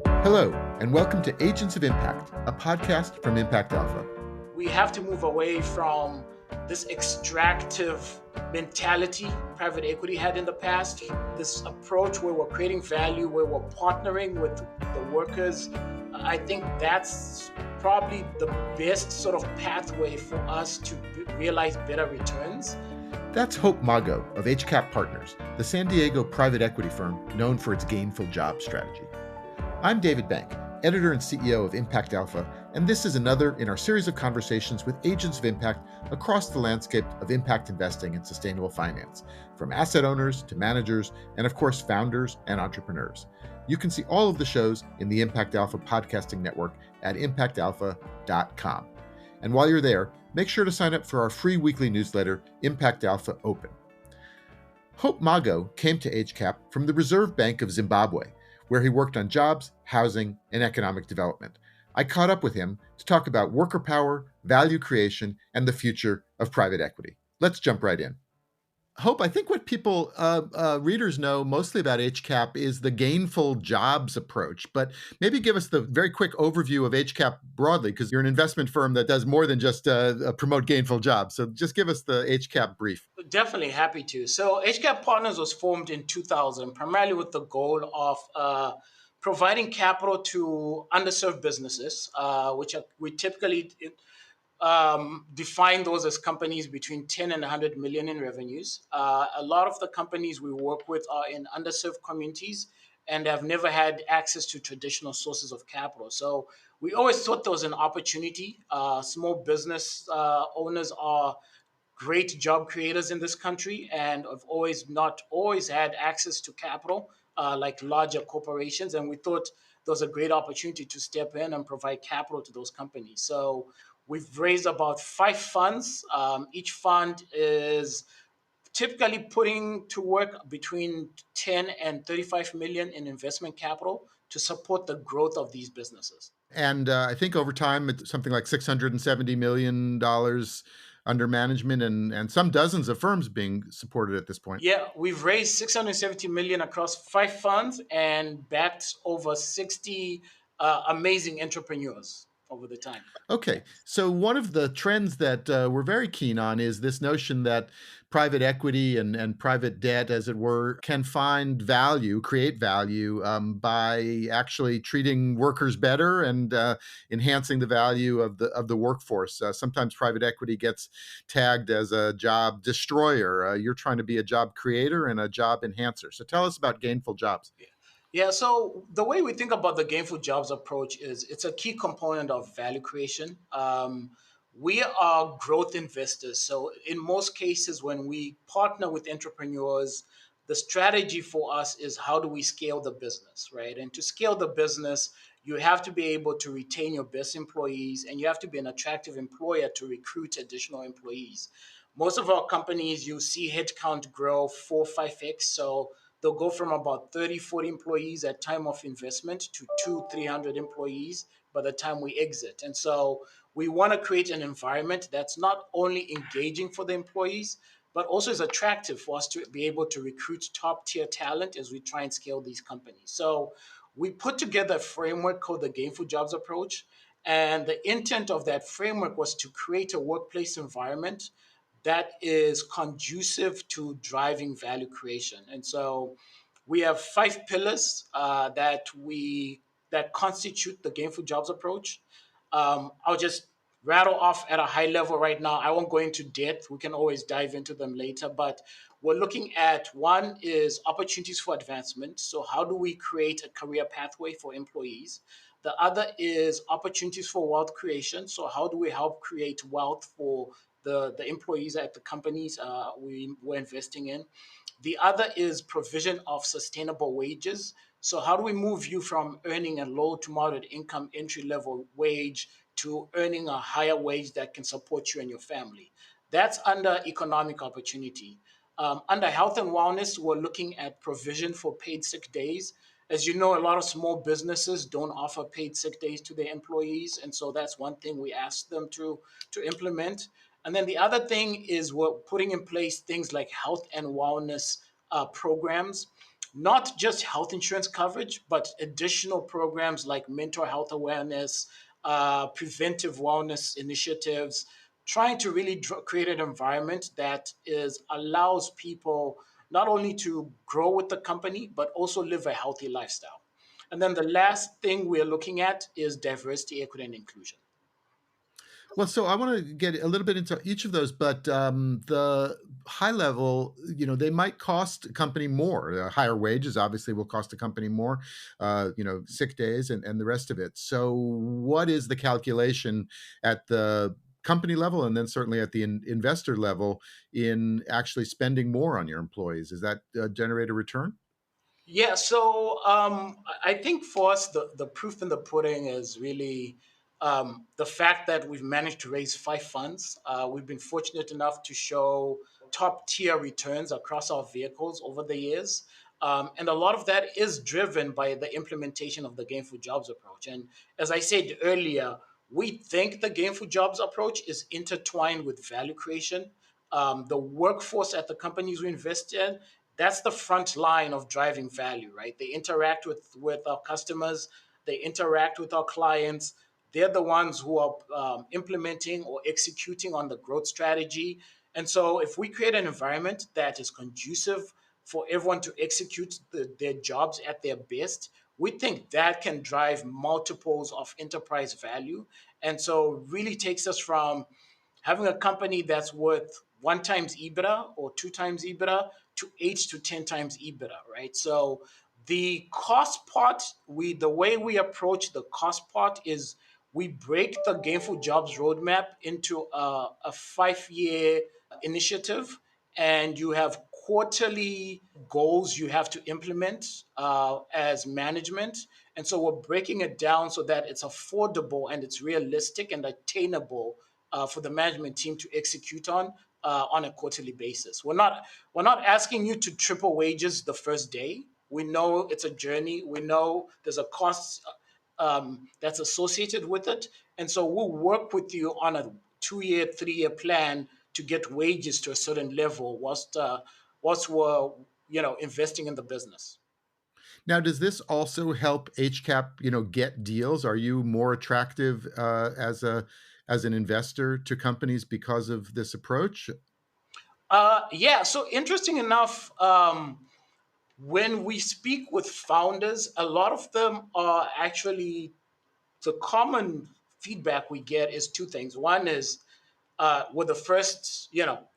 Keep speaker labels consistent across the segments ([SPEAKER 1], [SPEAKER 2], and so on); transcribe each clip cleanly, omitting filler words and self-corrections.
[SPEAKER 1] Hello, and welcome to Agents of Impact, a podcast from Impact Alpha.
[SPEAKER 2] We have to move away from this extractive mentality private equity had in the past, this approach where we're creating value, where we're partnering with the workers. I think that's probably the best sort of pathway for us to realize better returns.
[SPEAKER 1] That's Hope Mago of HCAP Partners, the San Diego private equity firm known for its Gainful Jobs strategy. I'm David Bank, editor and CEO of Impact Alpha, and this is another in our series of conversations with agents of impact across the landscape of impact investing and sustainable finance, from asset owners to managers, and of course, founders and entrepreneurs. You can see all of the shows in the Impact Alpha podcasting network at impactalpha.com. And while you're there, make sure to sign up for our free weekly newsletter, Impact Alpha Open. Hope Mago came to HCAP from the Reserve Bank of Zimbabwe, where he worked on jobs, housing, and economic development. I caught up with him to talk about worker power, value creation, and the future of private equity. Let's jump right in. Hope, I think what people, readers know mostly about HCAP is the gainful jobs approach, but maybe give us the very quick overview of HCAP broadly, because you're an investment firm that does more than just promote gainful jobs. So just give us the HCAP brief.
[SPEAKER 2] Definitely happy to. So HCAP Partners was formed in 2000, primarily with the goal of providing capital to underserved businesses, we typically define those as companies between 10 and 100 million in revenues. A lot of the companies we work with are in underserved communities and have never had access to traditional sources of capital. So we always thought there was an opportunity. Small business owners are great job creators in this country and have always not always had access to capital like larger corporations. And we thought there was a great opportunity to step in and provide capital to those companies. So we've raised about 5 funds. Each fund is typically putting to work between 10 and 35 million in investment capital to support the growth of these businesses.
[SPEAKER 1] And I think over time, it's something like $670 million under management and some dozens of firms being supported at this point.
[SPEAKER 2] Yeah, we've raised 670 million across 5 funds and backed over 60 amazing entrepreneurs over the time.
[SPEAKER 1] Okay, so one of the trends that we're very keen on is this notion that private equity and private debt, as it were, can find value, create value by actually treating workers better and enhancing the value of the workforce. Sometimes private equity gets tagged as a job destroyer. You're trying to be a job creator and a job enhancer. So tell us about gainful jobs.
[SPEAKER 2] Yeah, so the way we think about the gainful jobs approach is it's a key component of value creation. We are growth investors. So, in most cases, when we partner with entrepreneurs, the strategy for us is how do we scale the business, right? And to scale the business, you have to be able to retain your best employees and you have to be an attractive employer to recruit additional employees. Most of our companies, you see headcount grow 4, 5x. So, they'll go from about 30, 40 employees at time of investment to 300 employees by the time we exit. And so we want to create an environment that's not only engaging for the employees, but also is attractive for us to be able to recruit top tier talent as we try and scale these companies. So we put together a framework called the Gainful Jobs approach. And the intent of that framework was to create a workplace environment that is conducive to driving value creation. And so we have 5 pillars that constitute the gainful jobs approach. I'll just rattle off at a high level right now. I won't go into depth. We can always dive into them later. But we're looking at one is opportunities for advancement. So how do we create a career pathway for employees? The other is opportunities for wealth creation. So how do we help create wealth for the employees at the companies we're investing in? The other is provision of sustainable wages. So how do we move you from earning a low to moderate income entry level wage to earning a higher wage that can support you and your family? That's under economic opportunity. Under health and wellness, we're looking at provision for paid sick days. As you know, a lot of small businesses don't offer paid sick days to their employees. And so that's one thing we ask them to implement. And then the other thing is we're putting in place things like health and wellness programs. not just health insurance coverage, but additional programs like mental health awareness, preventive wellness initiatives, trying to really create an environment that is allows people not only to grow with the company but also live a healthy lifestyle. And then the last thing we're looking at is diversity, equity, and inclusion.
[SPEAKER 1] Well, so I want to get a little bit into each of those, but the high level, they might cost a company more. Higher wages obviously will cost a company more, sick days and the rest of it. So, what is the calculation at the company level and then certainly at the investor level in actually spending more on your employees? Does that generate a return?
[SPEAKER 2] Yeah, so I think for us, the proof in the pudding is really the fact that we've managed to raise five funds. We've been fortunate enough to show top tier returns across our vehicles over the years. And a lot of that is driven by the implementation of the gainful jobs approach. And as I said earlier, we think the gainful jobs approach is intertwined with value creation. The workforce at the companies we invest in, that's the front line of driving value, right? They interact with our customers, they interact with our clients. They're the ones who are implementing or executing on the growth strategy. And so, if we create an environment that is conducive for everyone to execute their jobs at their best, we think that can drive multiples of enterprise value. And so, really takes us from having a company that's worth one times EBITDA or two times EBITDA to 8 to 10 times EBITDA, right? So the cost part, the way we approach the cost part is we break the gainful jobs roadmap into a 5 year initiative, and you have quarterly goals you have to implement as management. And so we're breaking it down so that it's affordable and it's realistic and attainable for the management team to execute on a quarterly basis. We're not asking you to triple wages the first day. We know it's a journey. We know there's a cost that's associated with it, and so we'll work with you on a 2 year, 3 year plan to get wages to a certain level whilst we're investing in the business.
[SPEAKER 1] Now, does this also help HCAP, get deals? Are you more attractive as an investor to companies because of this approach?
[SPEAKER 2] Yeah, so interesting enough, when we speak with founders, a lot of them are actually, the common feedback we get is two things. One is we're the first,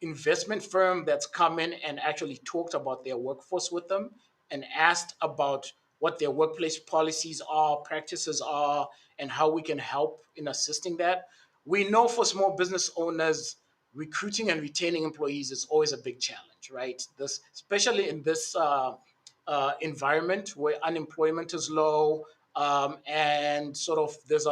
[SPEAKER 2] investment firm that's come in and actually talked about their workforce with them and asked about what their workplace policies are, practices are, and how we can help in assisting that. We know for small business owners, recruiting and retaining employees is always a big challenge, right? This, especially in this environment where unemployment is low, and sort of there's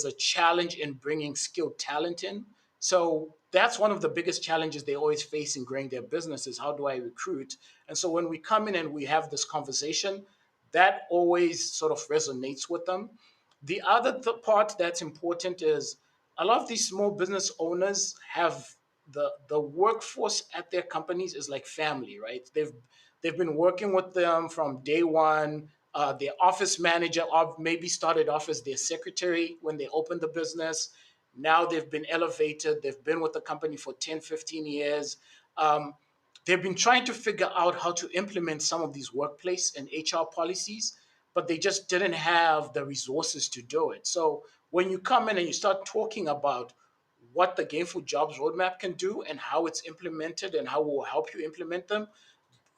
[SPEAKER 2] a challenge in bringing skilled talent in. So that's one of the biggest challenges they always face in growing their business is how do I recruit? And so when we come in and we have this conversation, that always sort of resonates with them. The other part that's important is a lot of these small business owners have the workforce at their companies is like family, right? They've been working with them from day one. Their office manager maybe started off as their secretary when they opened the business. Now they've been elevated. They've been with the company for 10, 15 years. They've been trying to figure out how to implement some of these workplace and HR policies, but they just didn't have the resources to do it. So when you come in and you start talking about what the Gainful Jobs Roadmap can do and how it's implemented and how we'll help you implement them,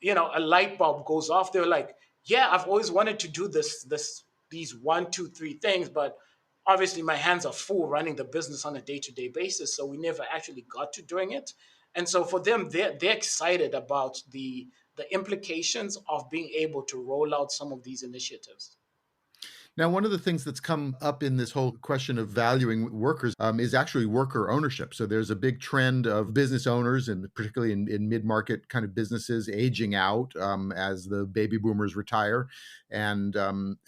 [SPEAKER 2] a light bulb goes off. They're like, yeah, I've always wanted to do these one, two, three things, but obviously my hands are full running the business on a day-to-day basis, so we never actually got to doing it. And so for them, they're excited about the implications of being able to roll out some of these initiatives.
[SPEAKER 1] Now, one of the things that's come up in this whole question of valuing workers is actually worker ownership. So there's a big trend of business owners, and particularly in mid-market kind of businesses, aging out as the baby boomers retire, and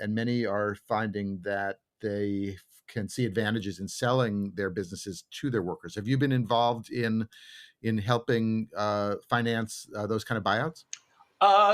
[SPEAKER 1] many are finding that they can see advantages in selling their businesses to their workers. Have you been involved in helping finance those kind of buyouts?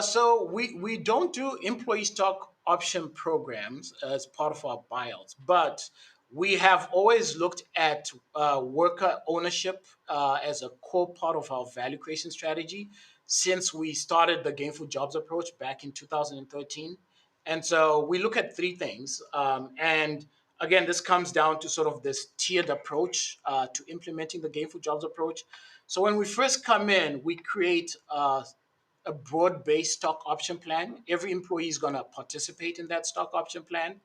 [SPEAKER 2] So we don't do employee stock option programs as part of our buyouts, but we have always looked at worker ownership as a core part of our value creation strategy since we started the Gainful Jobs approach back in 2013. And so we look at three things. And again, this comes down to sort of this tiered approach to implementing the Gainful Jobs approach. So when we first come in, we create a broad-based stock option plan. Every employee is going to participate in that stock option plan.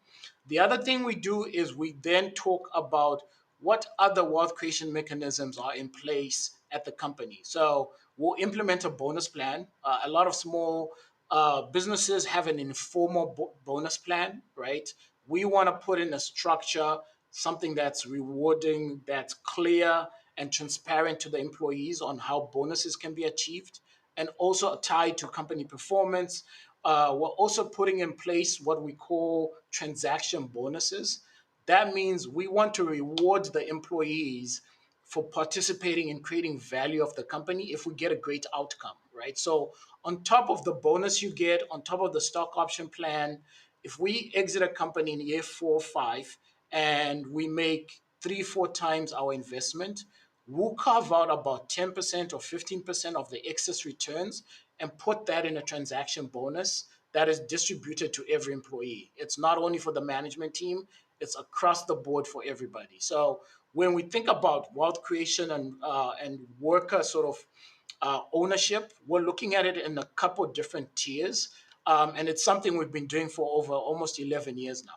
[SPEAKER 2] The other thing we do is we then talk about what other wealth creation mechanisms are in place at the company. So we'll implement a bonus plan. A lot of small businesses have an informal bonus plan, right? We want to put in a structure, something that's rewarding, that's clear and transparent to the employees on how bonuses can be achieved and also tied to company performance. We're also putting in place what we call transaction bonuses. That means we want to reward the employees for participating in creating value of the company if we get a great outcome, right? So, on top of the bonus you get, on top of the stock option plan, if we exit a company in year 4 or 5 and we make 3 or 4 times our investment, we'll carve out about 10% or 15% of the excess returns and put that in a transaction bonus that is distributed to every employee. It's not only for the management team, it's across the board for everybody. So when we think about wealth creation and worker sort of ownership, we're looking at it in a couple different tiers. And it's something we've been doing for over almost 11 years now.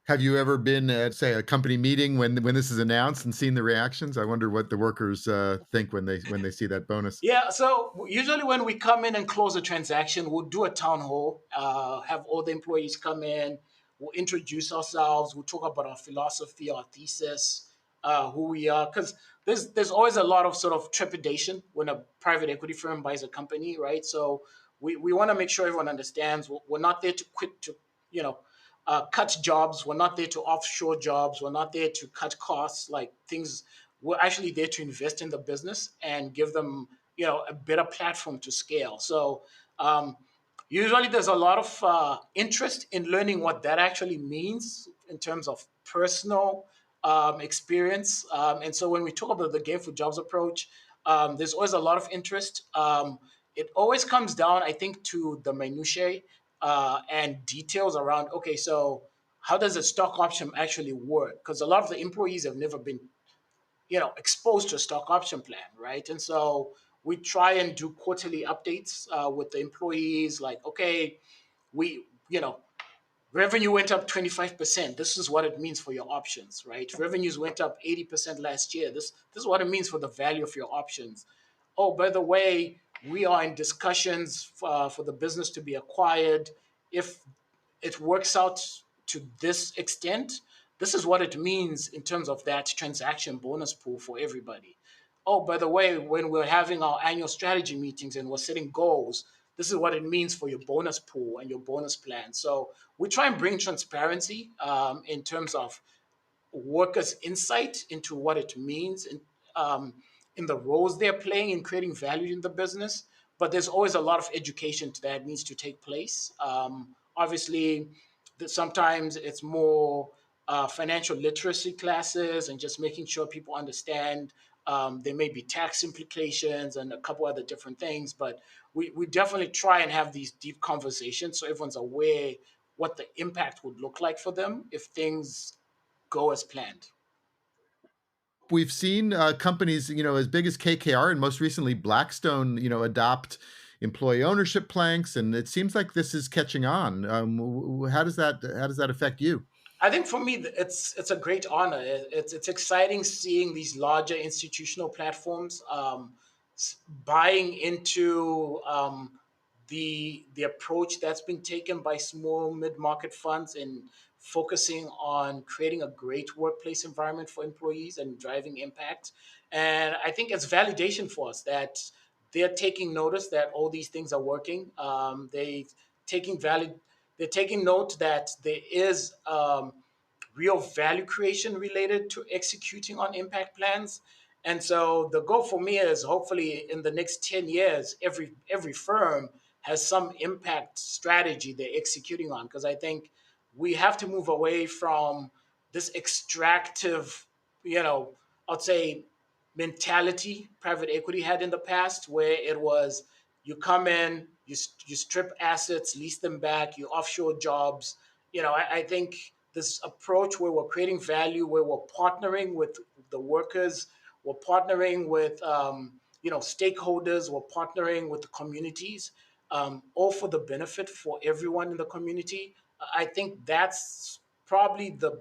[SPEAKER 1] Have you ever been at, say, a company meeting when this is announced and seen the reactions? I wonder what the workers think when they see that bonus.
[SPEAKER 2] Yeah, so usually when we come in and close a transaction, we'll do a town hall, have all the employees come in, we'll introduce ourselves, we'll talk about our philosophy, our thesis, who we are, because there's always a lot of sort of trepidation when a private equity firm buys a company, right? So we want to make sure everyone understands we're not there to quit to, you know, cut jobs. We're not there to offshore jobs. We're not there to cut costs, like things. We're actually there to invest in the business and give them, a better platform to scale. So usually there's a lot of interest in learning what that actually means in terms of personal experience. And so when we talk about the Gainful Jobs approach, there's always a lot of interest. It always comes down, I think, to the minutiae and details around, okay, so how does a stock option actually work? Because a lot of the employees have never been, exposed to a stock option plan, right? And so we try and do quarterly updates with the employees, like, okay, we, revenue went up 25%. This is what it means for your options, right? Revenues went up 80% last year. This is what it means for the value of your options. Oh, by the way, we are in discussions for the business to be acquired. If it works out to this extent, this is what it means in terms of that transaction bonus pool for everybody. Oh, by the way, when we're having our annual strategy meetings and we're setting goals, this is what it means for your bonus pool and your bonus plan. So we try and bring transparency in terms of workers' insight into what it means in the roles they're playing in creating value in the business. But there's always a lot of education that needs to take place. Obviously, sometimes it's more financial literacy classes and just making sure people understand. There may be tax implications and a couple other different things, but we definitely try and have these deep conversations so everyone's aware what the impact would look like for them if things go as planned.
[SPEAKER 1] We've seen companies, as big as KKR and most recently Blackstone, adopt employee ownership planks, and it seems like this is catching on. How does that affect you?
[SPEAKER 2] I think for me, it's a great honor. It's exciting seeing these larger institutional platforms buying into the approach that's been taken by small mid market funds in focusing on creating a great workplace environment for employees and driving impact. And I think it's validation for us that they're taking notice that all these things are working. Taking valid they're taking note that there is real value creation related to executing on impact plans. And so the goal for me is hopefully in the next 10 years, every firm has some impact strategy they're executing on. Because I think we have to move away from this extractive, you know, I'd say mentality private equity had in the past, where it was you come in, you strip assets, lease them back, you offshore jobs. I think this approach where we're creating value, where we're partnering with the workers, we're partnering with stakeholders, we're partnering with the communities, all for the benefit for everyone in the community. I think that's probably the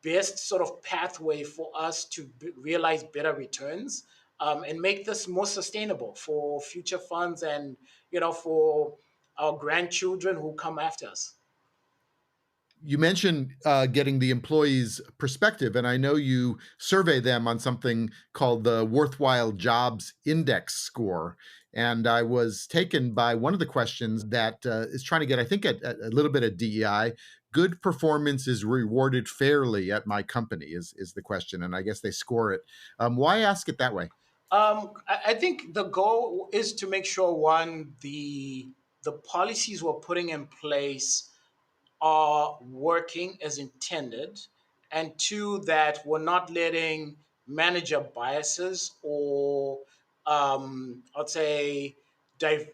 [SPEAKER 2] best sort of pathway for us to realize better returns, and make this more sustainable for future funds and for our grandchildren who come after us.
[SPEAKER 1] You mentioned getting the employees' perspective, and I know you survey them on something called the Worthwhile Jobs Index score. And I was taken by one of the questions that is trying to get, I think, at a little bit of DEI. Good performance is rewarded fairly at my company, is the question. And I guess they score it. Why ask it that way?
[SPEAKER 2] I think the goal is to make sure, one, the policies we're putting in place are working as intended, and two, that we're not letting manager biases or I'd say the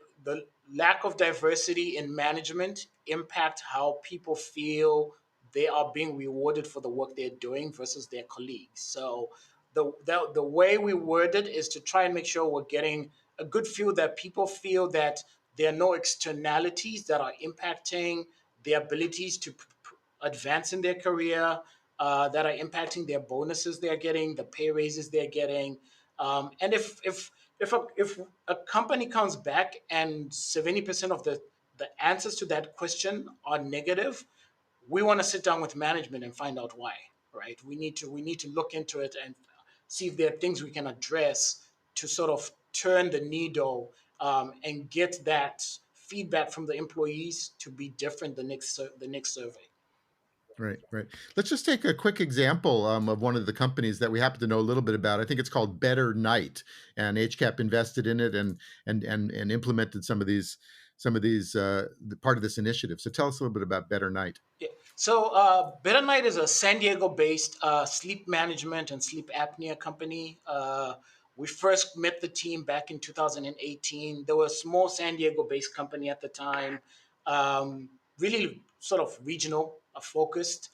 [SPEAKER 2] lack of diversity in management impact how people feel they are being rewarded for the work they're doing versus their colleagues. So the way we word it is to try and make sure we're getting a good feel that people feel that there are no externalities that are impacting their abilities to advance in their career, that are impacting their bonuses they're getting, the pay raises they're getting. And if a company comes back and 70% of the answers to that question are negative, we want to sit down with management and find out why. Right? We need to look into it and see if there are things we can address to sort of turn the needle, and get that feedback from the employees to be different the next survey.
[SPEAKER 1] Right, right. Let's just take a quick example of one of the companies that we happen to know a little bit about. I think it's called Better Night, and HCAP invested in it and implemented some of these part of this initiative. So tell us a little bit about Better Night.
[SPEAKER 2] Yeah. So, Better Night is a San Diego-based sleep management and sleep apnea company. We first met the team back in 2018. They were a small San Diego-based company at the time, really sort of regional focused.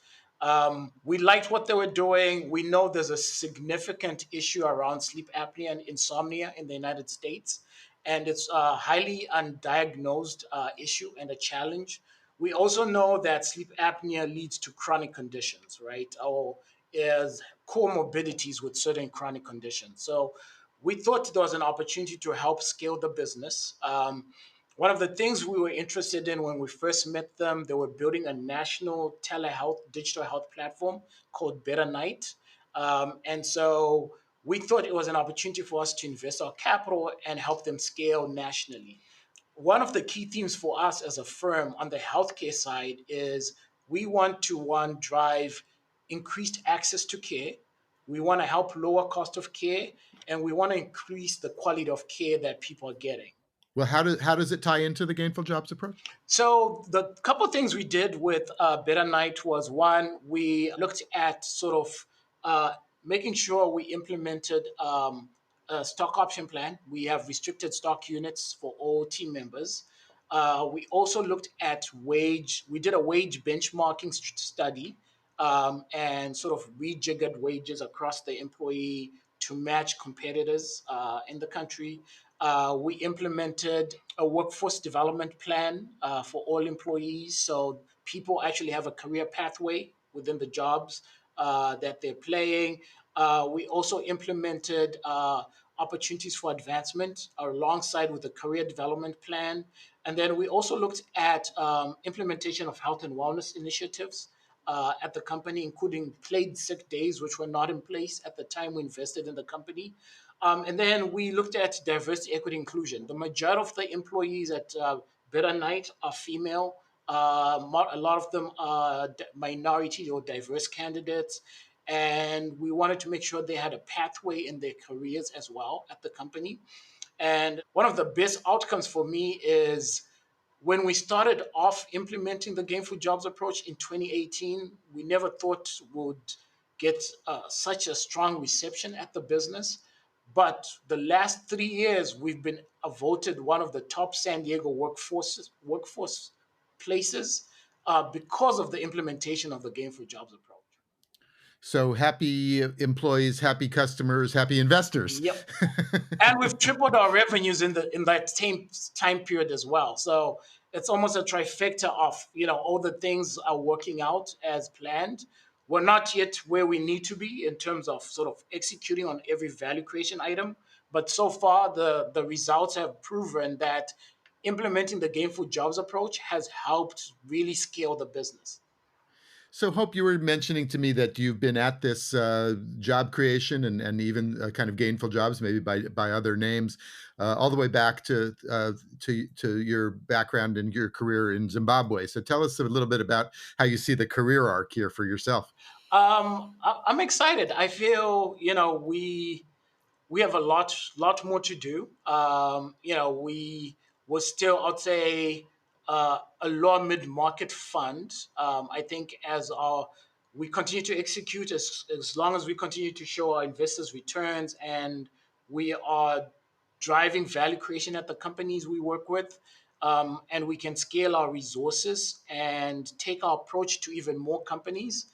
[SPEAKER 2] We liked what they were doing. We know there's a significant issue around sleep apnea and insomnia in the United States, and it's a highly undiagnosed issue and a challenge. We also know that sleep apnea leads to chronic conditions, right? Or is comorbidities with certain chronic conditions. So we thought there was an opportunity to help scale the business. One of the things we were interested in when we first met them, they were building a national telehealth, digital health platform called Better Night. And so we thought it was an opportunity for us to invest our capital and help them scale nationally. One of the key themes for us as a firm on the healthcare side is we want to, one, drive increased access to care. We want to help lower cost of care, and we want to increase the quality of care that people are getting.
[SPEAKER 1] Well, how does it tie into the gainful jobs approach?
[SPEAKER 2] So the couple of things we did with Better Night was, one, we looked at sort of making sure we implemented a stock option plan. We have restricted stock units for all team members. We also looked at wage. We did a wage benchmarking study, and sort of rejiggered wages across the employee to match competitors in the country. We implemented a workforce development plan for all employees, so people actually have a career pathway within the jobs that they're playing. We also implemented opportunities for advancement alongside with the career development plan. And then we also looked at implementation of health and wellness initiatives at the company, including paid sick days, which were not in place at the time we invested in the company. And then we looked at diversity, equity, inclusion. The majority of the employees at Better Night are female. A lot of them are minority or diverse candidates. And we wanted to make sure they had a pathway in their careers as well at the company. And one of the best outcomes for me is when we started off implementing the Gainful Jobs approach in 2018, we never thought would get such a strong reception at the business. But the last 3 years, we've been voted one of the top San Diego workforce places because of the implementation of the Gainful Jobs approach.
[SPEAKER 1] So happy employees, happy customers, happy investors.
[SPEAKER 2] Yep. And we've tripled our revenues in that same time period as well. So it's almost a trifecta of all the things are working out as planned. We're not yet where we need to be in terms of sort of executing on every value creation item, but so far the results have proven that implementing the Gainful Jobs approach has helped really scale the business.
[SPEAKER 1] So, Hope, you were mentioning to me that you've been at this job creation and even kind of gainful jobs, maybe by other names, all the way back to your background and your career in Zimbabwe. So, tell us a little bit about how you see the career arc here for yourself.
[SPEAKER 2] I'm excited. I feel we have a lot more to do. We were still, I'd say, a low mid market fund. I think we continue to execute as long as we continue to show our investors returns and we are driving value creation at the companies we work with. And we can scale our resources and take our approach to even more companies.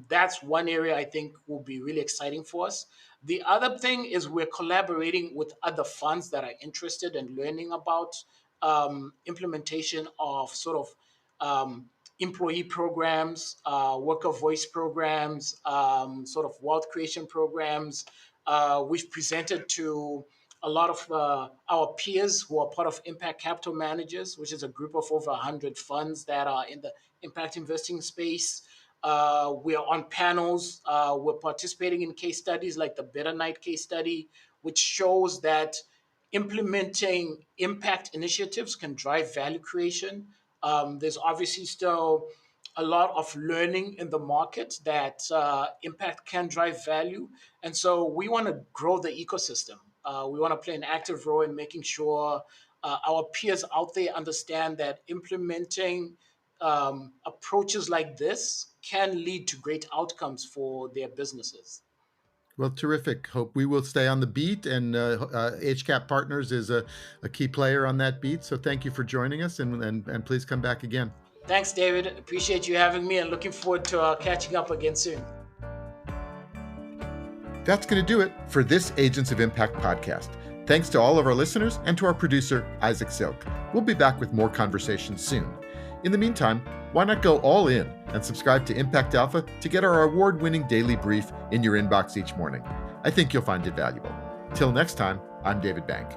[SPEAKER 2] That's one area I think will be really exciting for us. The other thing is we're collaborating with other funds that are interested in learning about implementation of sort of employee programs, worker voice programs, sort of wealth creation programs. We've presented to a lot of our peers who are part of Impact Capital Managers, which is a group of over 100 funds that are in the impact investing space. We are on panels. We're participating in case studies like the Better Night case study, which shows that implementing impact initiatives can drive value creation. There's obviously still a lot of learning in the market that impact can drive value. And so we want to grow the ecosystem. We want to play an active role in making sure our peers out there understand that implementing approaches like this can lead to great outcomes for their businesses.
[SPEAKER 1] Well, terrific, Hope. We will stay on the beat, and HCAP Partners is a key player on that beat. So thank you for joining us, and please come back again.
[SPEAKER 2] Thanks, David. Appreciate you having me and looking forward to catching up again soon.
[SPEAKER 1] That's going to do it for this Agents of Impact podcast. Thanks to all of our listeners and to our producer, Isaac Silk. We'll be back with more conversations soon. In the meantime, why not go all in and subscribe to Impact Alpha to get our award-winning daily brief in your inbox each morning? I think you'll find it valuable. Till next time, I'm David Bank.